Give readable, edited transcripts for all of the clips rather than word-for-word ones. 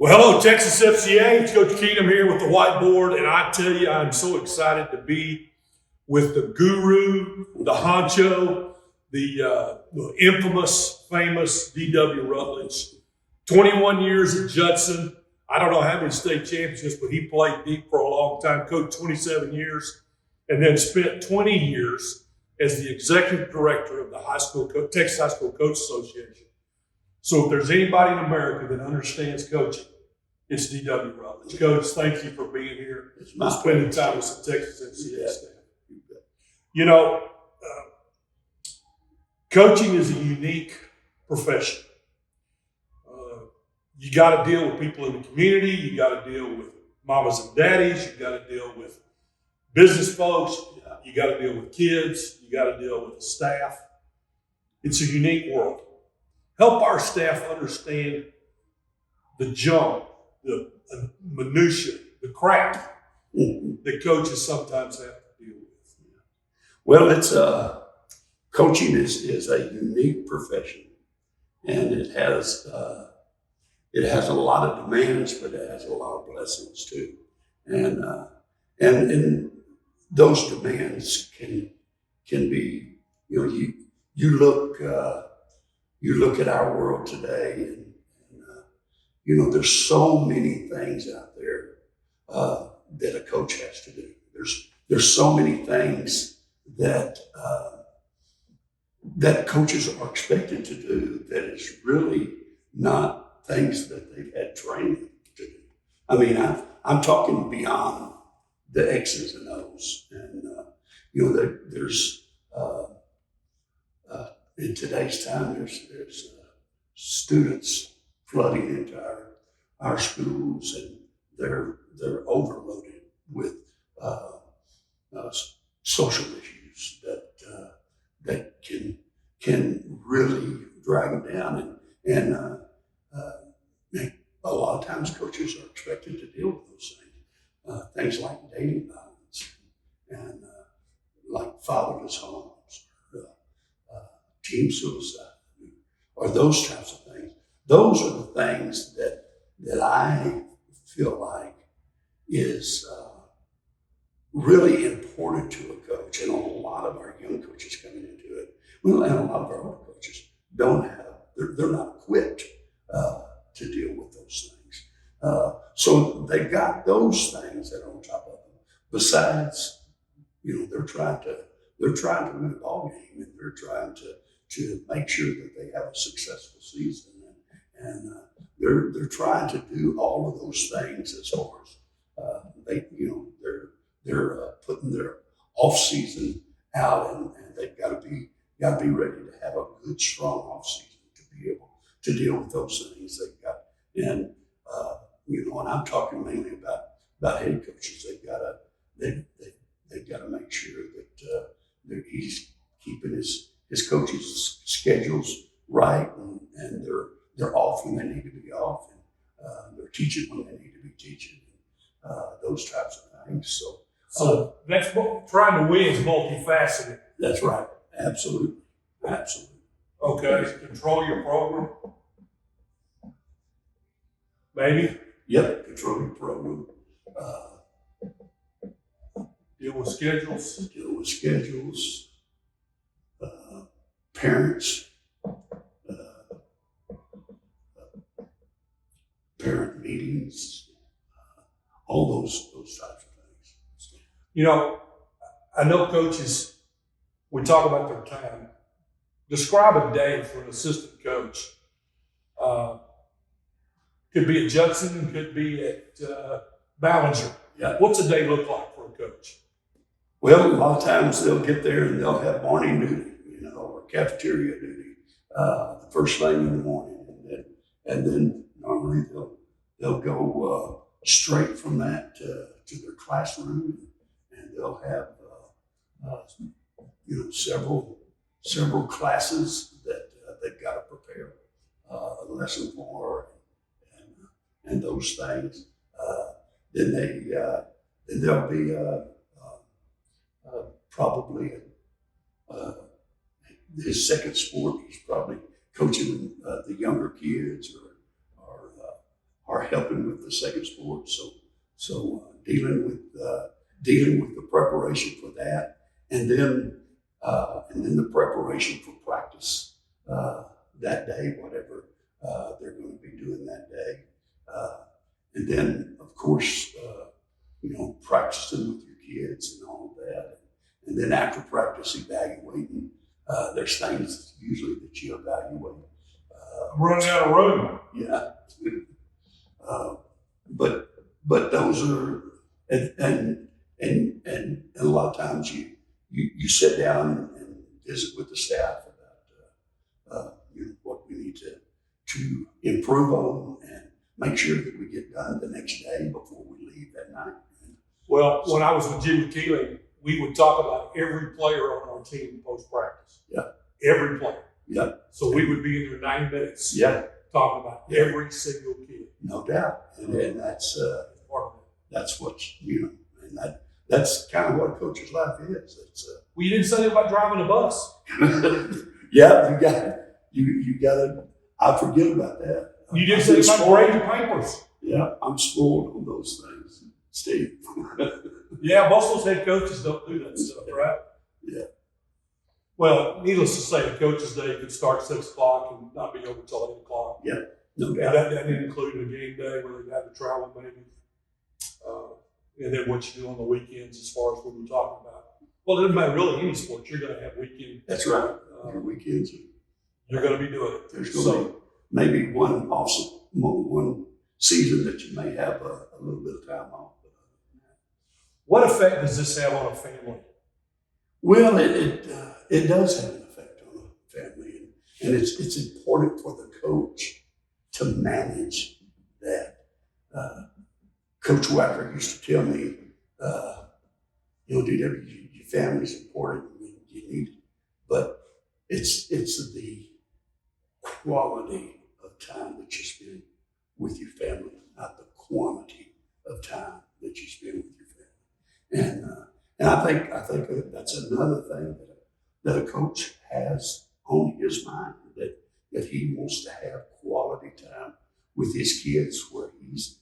Well, hello, Texas FCA. It's Coach Keenum here with the Whiteboard, and I tell you, I'm so excited to be with the guru, the honcho, the infamous, famous DW Rutledge. 21 years at Judson. I don't know how many state championships, but he played deep for a long time, coached 27 years, and then spent 20 years as the executive director of the Texas High School Coach Association. So if there's anybody in America that understands coaching, it's DW Rutledge. Coach, thank you for being here. It's my spending pleasure. time with the Texas FCA staff. You bet. You know, coaching is a unique profession. You got to deal with people in the community. You got to deal with mamas and daddies. You got to deal with business folks. You got to deal with kids. You got to deal with the staff. It's a unique world. Help our staff understand the junk, the minutia, the crap that coaches sometimes have to deal with. Well, it's coaching is a unique profession, and it has a lot of demands, but it has a lot of blessings too. And those demands can be, you look at our world today, and there's so many things out there that a coach has to do. There's so many things that coaches are expected to do that is really not things that they've had training to do. I mean, I'm talking beyond the X's and O's, and there's in today's time, there's students flooding into our schools, and they're overloaded with social issues that can really drag them down, and a lot of times coaches are expected to deal with those things, things like dating violence and like fatherless homes, team suicide, or those types of things. Those are the things that I feel like is really important to a coach, and a lot of our young coaches coming into it. Well, and a lot of our older coaches they're not equipped to deal with those things. So they've got those things that are on top of them. Besides, they're trying to win a ball game, and they're trying to make sure that they have a successful season, and they're trying to do all of those things as far as they're putting their off season out, and they've got to be ready to have a good, strong off season to be able to deal with those things they've got. And and I'm talking mainly about head coaches. They've got to make sure that he's keeping his coaches' schedules right, and they're off when they need to be off, and they're teaching when they need to be teaching, those types of things. So that's trying to win is multifaceted. That's right. Absolutely. Okay, control your program. Maybe. Yep. Control your program. Deal with schedules. Parents. Parent meetings. All those types of things. I know coaches, we talk about their time. Describe a day for an assistant coach. Could be at Judson, could be at Ballinger. Yeah. What's a day look like for a coach? Well, a lot of times they'll get there and they'll have morning duty, or cafeteria duty, the first thing in the morning, and then normally they'll go straight from that to their classroom, and they'll have several classes that they've got to prepare a lesson for, and those things. Then there'll be probably his second sport. He's probably coaching the younger kids, or are helping with the second sport. So dealing with the preparation for that, and then the preparation for practice that day, whatever they're going to be doing that day, and then of course practicing with your kids and all of that, and then after practice evaluating. There's things usually that you evaluate. I'm running out of room. Yeah. But those are, and a lot of times you sit down and visit with the staff about what we need to improve on and make sure that we get done the next day before we leave that night. Well, when I was with Jimmy Keeling, we would talk about every player on our team post practice. Yeah. Every player. Yeah. So we would be in there 9 minutes. Yeah. Talking about every single kid. No doubt. And that's part of it. That's what and that's kind of what a coach's life is. It's well, you didn't say anything about driving a bus. yeah, you got to. I forget about that. You didn't say anything about grading papers. Yeah, I'm spoiled on those things, Steve. Yeah, most of those head coaches don't do that stuff, right? Yeah. Well, needless to say, the coaches' day could start 6 o'clock and not be over till 8 o'clock. Yeah, no And doubt. that didn't include a game day where they'd have to travel maybe. And then what you do on the weekends as far as what we're talking about. Well, it doesn't matter really any sport. You're going to have weekend. That's right. Your weekends. You're going to be doing it. There's going to be maybe one season that you may have a little bit of time off. What effect does this have on a family? Well, it does have an effect on a family, and it's important for the coach to manage that. Coach Wacker used to tell me, DW, your family's important, you need it, but it's the quality of time that you spend with your family, not the quantity of time that you spend with your family. And I think that's another thing that a coach has on his mind, that he wants to have quality time with his kids, where he's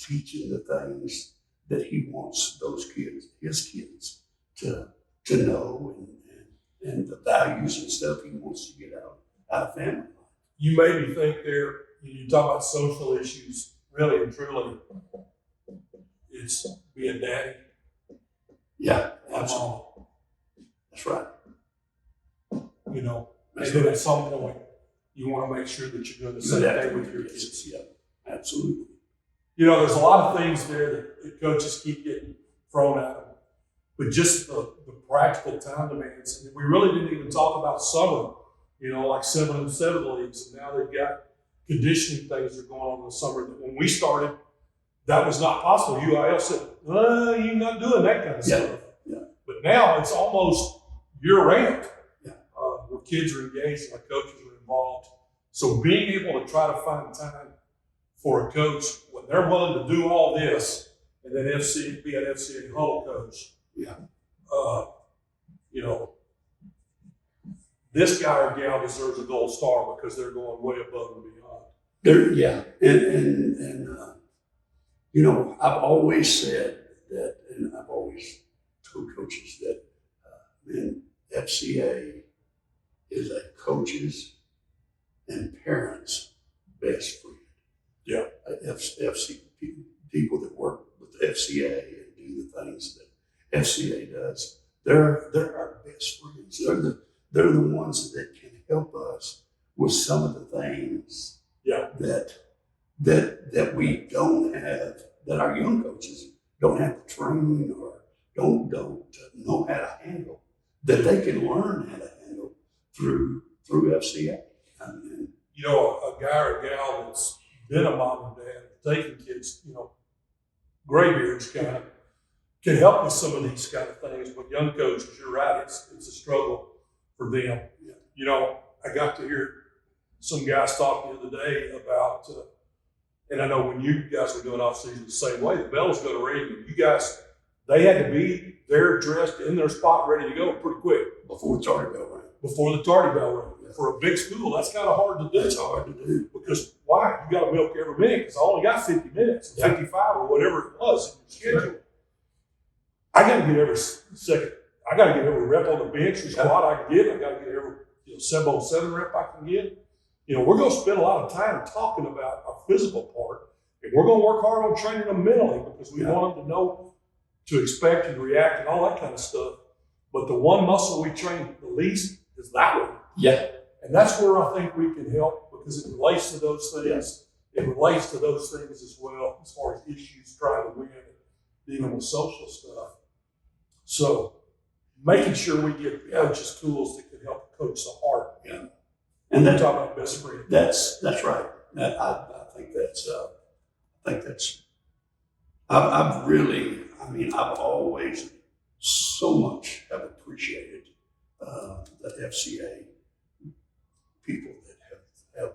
teaching the things that he wants his kids to know, and the values and stuff he wants to get out of family life. You made me think there, you talk about social issues, really and truly, it's being daddy. Yeah, and absolutely. mom. That's right. And then at some point, you want to make sure that you're doing the same thing with your kids. Yeah, absolutely. There's a lot of things there that coaches keep getting thrown at them, but just the practical time demands. And we really didn't even talk about summer, like 7-on-7 leagues, and now they've got conditioning things that are going on in the summer. That when we started, that was not possible. UIL said, you're not doing that kind of stuff. Yeah. But now it's almost year-round. Yeah. Where kids are engaged and the coaches are involved. So being able to try to find time for a coach when they're willing to do all this, and then be an FCA huddle coach. Yeah. This guy or gal deserves a gold star because they're going way above and beyond. And I've always said that, and I've always told coaches that, FCA is a coach's and parents' best friend. Yeah. FC people that work with the FCA and do the things that FCA does, they're our best friends. They're the ones that can help us with some of the things that we don't have, that our young coaches don't have the training or don't know how to handle, that they can learn how to handle through FCA. A guy or gal that's been a mom and dad, taking kids, graybeards kind of, can help with some of these kind of things. But young coaches, you're right, it's a struggle for them. Yeah. I got to hear some guys talk the other day about, and I know when you guys were doing off season the same way, the bells go to ring, and you guys, they had to be there dressed in their spot ready to go pretty quick. Before the tardy bell rang. Before the tardy bell rang. For a big school, that's kind of hard to do. That's hard to do. Because why? You got to milk every minute because I only got 50 minutes, or 55 or whatever it was in your schedule. I got to get every second. I got to get every rep on the bench or squat I can get. I got to get every 7-on-7 rep I can get. We're going to spend a lot of time talking about our physical part, and we're going to work hard on training them mentally because we want them to know to expect and react and all that kind of stuff. But the one muscle we train the least is that one. Yeah. And that's where I think we can help because it relates to those things. Yeah. It relates to those things as well as far as issues trying to win and dealing with social stuff. So making sure we give coaches tools that can help coach the heart. Yeah. And then talk about best friend. That's right. I think I've always so much have appreciated the FCA people that have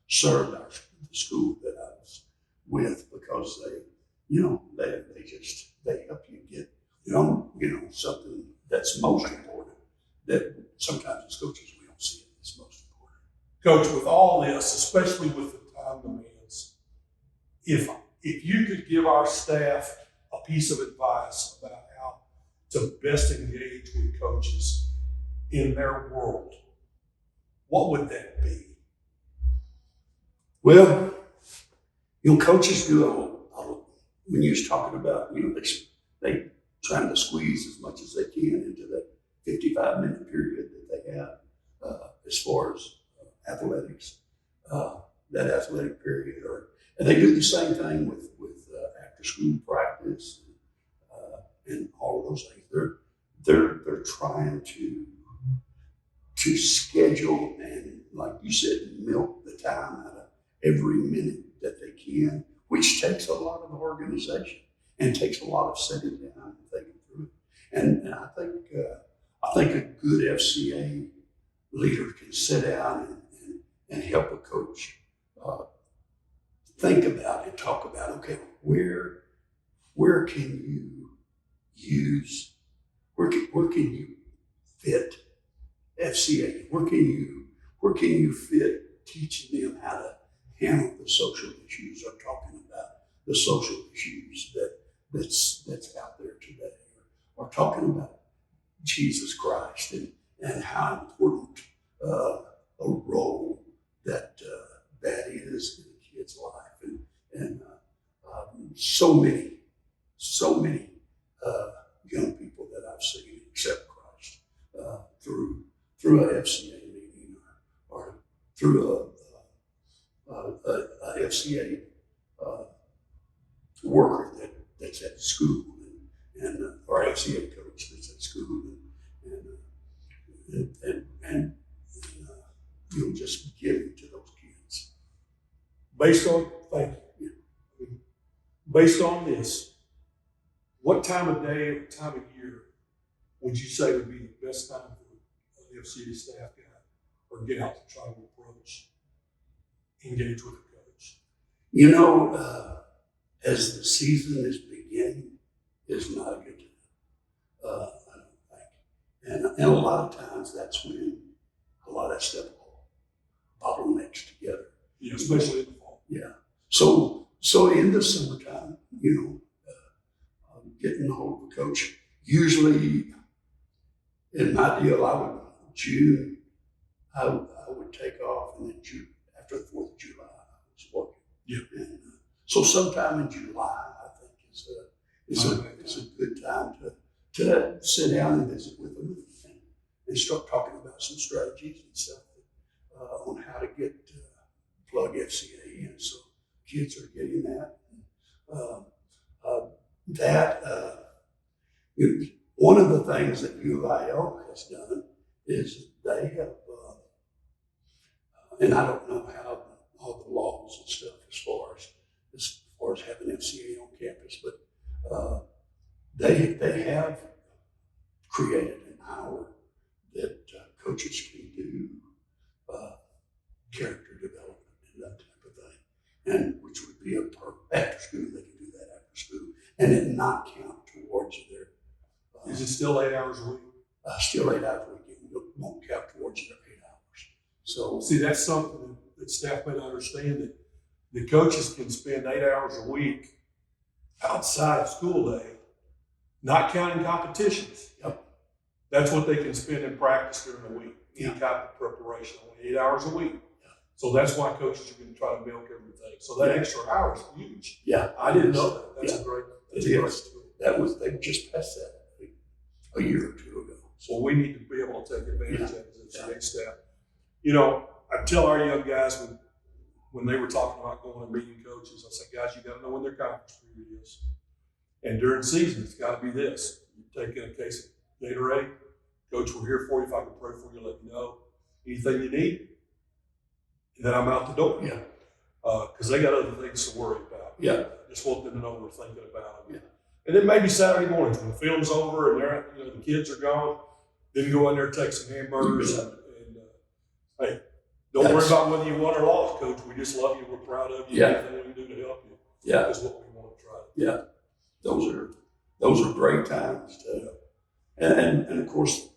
served the school that I was with because they help you get something that's most important that sometimes as coaches we don't see it as most important. Coach, with all this, especially with the time demands, if you could give our staff a piece of advice about how to best engage with coaches in their world, what would that be? Well, coaches do when you was talking about, they trying to squeeze as much as they can into that 55-minute period that they have as far as athletics, that athletic period, and they do the same thing with after school practice and all of those things. They're trying to schedule and, like you said, milk the time out of every minute that they can, which takes a lot of organization and takes a lot of sitting down and thinking through it. And I think a good FCA leader can sit down and help a coach think about and talk about, okay, where can you use, where can you fit FCA? Where can you fit teaching them how to handle the social issues or talking about the social issues that's out there today, or talking about Jesus Christ and how important a role that is in a kid's life, and so many young people that I've seen accept Christ through a FCA meeting or through a FCA worker that's at school and or FCA coach that's at school and you'll just give it to those kids. Based on this, what time of day or time of year would you say would be the best time for the FCA staff guy or get out to try to approach, engage with the coach? As the season is beginning, is not a good time. I don't think. And a lot of times that's when a lot of that stuff bottlenecks together. Yeah, especially in the fall. Yeah. So in the summertime, getting a hold of a coach, usually in my deal, June, I would take off, and then June, after the 4th of July, I was working. Yeah. And so sometime in July, I think is a good time to sit down and visit with them and start talking about some strategies and stuff on how to get plug FCA in. So kids are getting that. One of the things that UIL has done is they have, and I don't know how all the laws and stuff as far as having FCA on campus, but they have created an hour that coaches can do character development and that type of thing, and which would be after school. They can do that after school, and it not count towards their. Is it still 8 hours a week? Still 8 hours a week. It won't count towards their 8 hours. So See, that's something that staff may not understand, that the coaches can spend 8 hours a week outside of school day, not counting competitions. Yep. That's what they can spend in practice during the week, Yeah. any type of preparation, only 8 hours a week. Yeah. So that's why coaches are going to try to milk everything. So that Yeah. extra hour is huge. yeah, I didn't know that. That's Yeah. a great. It a great is. tool. They just passed that a year or two ago. So we need to be able to take advantage of it as Yeah. a staff. You know, I tell our young guys when they were talking about going and meeting coaches, I said, guys, you got to know when their conference period is. And during season, it's got to be this. You take in a case of Gatorade. Coach, we're here for you. If I can pray for you, let me know. Anything you need, and then I'm out the door. Yeah. Because they got other things to worry about. Yeah. Just want them to know we're thinking about them. Yeah. And then maybe Saturday mornings when the film's over and the kids are gone, then go in there, take some hamburgers, Yeah. and hey, don't worry about whether you won or lost, Coach. We just love you. We're proud of you. Yeah. Anything we can do to help you Yeah. is what we want to try. Yeah. Those are great times. And of course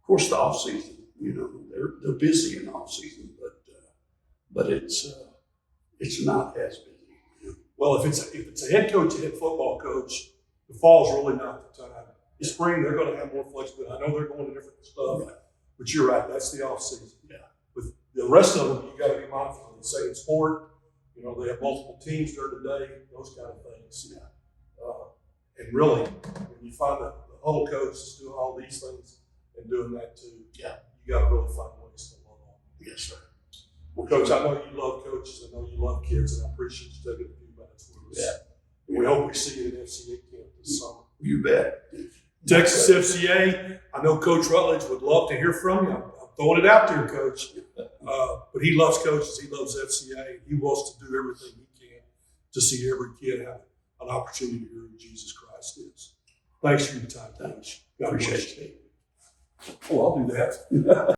the off season. You know, they're busy in the off season, but it's not as busy. You know? Well, if it's a head coach, a head football coach, the fall's really not the time. In spring, they're going to have more flexibility. I know they're going to different stuff, Right. but you're right. That's the off season. Yeah. With the rest of them, you got to be mindful. They say in sport, they have multiple teams during the day, those kind of things. Yeah. And really, when you find the whole coach is doing all these things and doing that too, Yeah. you got to really find ways to love on. Yes, sir. Well, Coach, I know you love coaches. I know you love kids, and I appreciate you taking a few minutes with us. Yeah. We hope we see you at FCA camp this summer. You bet. Texas FCA, I know Coach Rutledge would love to hear from you. I'm throwing it out there, Coach. But he loves coaches. He loves FCA. He wants to do everything he can to see every kid have an opportunity to hear who Jesus Christ is. Thanks for your time. Thanks. God bless Appreciate you. it. Oh, I'll do that.